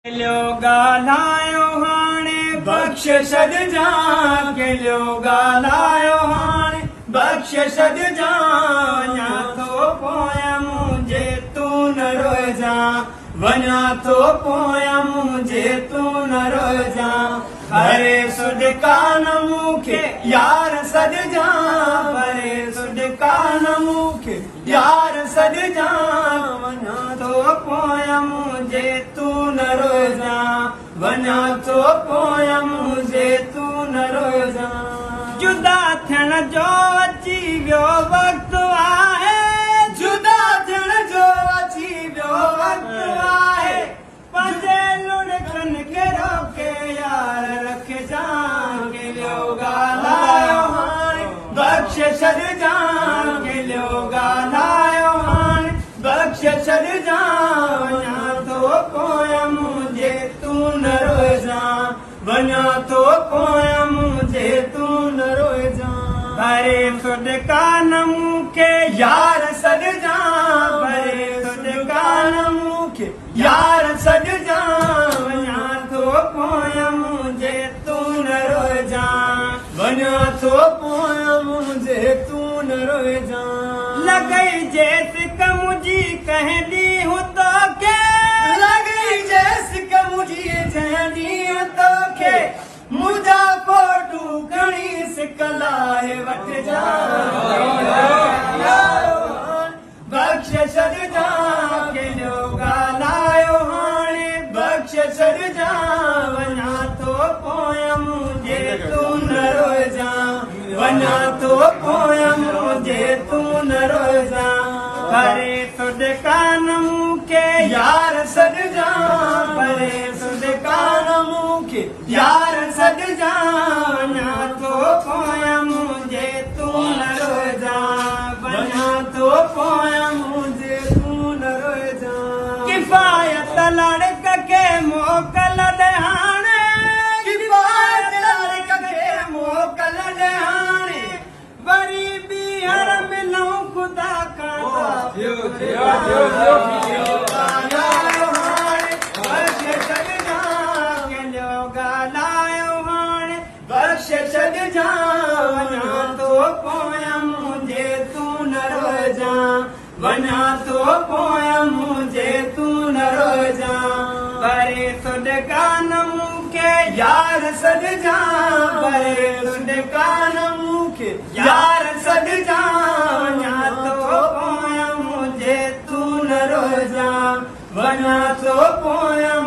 ॻाल्हायो हाणे बख़्श छॾजां केलियो ॻाल्हायो हाणे बख़्श छॾजां वञा थो पोयां मुंहिंजे तूं न रोइजां वञा थो पोयां मुंहिंजे तूं न रोइजां हरे सुड कान मूंखे यार सॾजां हरे सुड कान मूंखे यार सॾजां वञा थो पोयां मुंहिंजे तूं न रोइजां वञा थो पोयां मुंहिंजे तूं न रोइजां जुदा थियण जो अची वियो वक़्तु आहे जुदा थियण जो अची वियो वक़्तु आहे पंहिंजे लुड़कनि खे रोके यार रखजां केलियो ॻाल्हायो हाणे बख़्श छॾजां केलियो ॻाल्हायो हाणे बख़्श छॾजां वञा थो पोयां मुंहिंजे तूं न रोइजां वञा थो पोयां मुंहिंजे तूं न रोइजां हरे सुड कान मूंखे यार सॾजां हरे सुड कान मूंखे यार सॾजां वञा थो पोयां मुंहिंजे तूं न रोइजां वञा थो पोयां मुंहिंजे तूं न रोइजां लॻई जेस मुंहिंजी कंहिं ॾींहुं तोखे लॻई जेस मुंहिंजी जंहिं ॾींहुं तोखे मुंहिंजा फोटू खणी सिकलाए वठजां बख़्श छॾजां केलियो ॻाल्हायो हाणे बख़्श छॾजां वञा थो पोयां मुंहिंजे तूं न रोइजां वञा थो पोयां मुंहिंजे तूं न रोइजां हरे सुड कान मूंखे यार सॾजां हरे सुड कान मूंखे यार सॾजां वञा थो पोयां मुंहिंजे तूं न रोइजां वञा थो पोयां मुंहिंजे तूं न रोइजां किफ़ायत लड़क खे मोकल ॾे हाणे किफ़ायत लड़क खे मोकल ॾे हाणे वरी ॿीहर मिलूं ख़ुदा बख़्श छॾजां वञा थो पोयां मुंहिंजे तूं न रोइजां वञा थो पोयां मुंहिंजे तूं न रोइजां हरे सुड कान मूंखे यार सॾजां हरे सुड कान मूंखे यार सॾजां वञा थो पोयां मुंहिंजे तूं न रोइजां वञा थो पोयां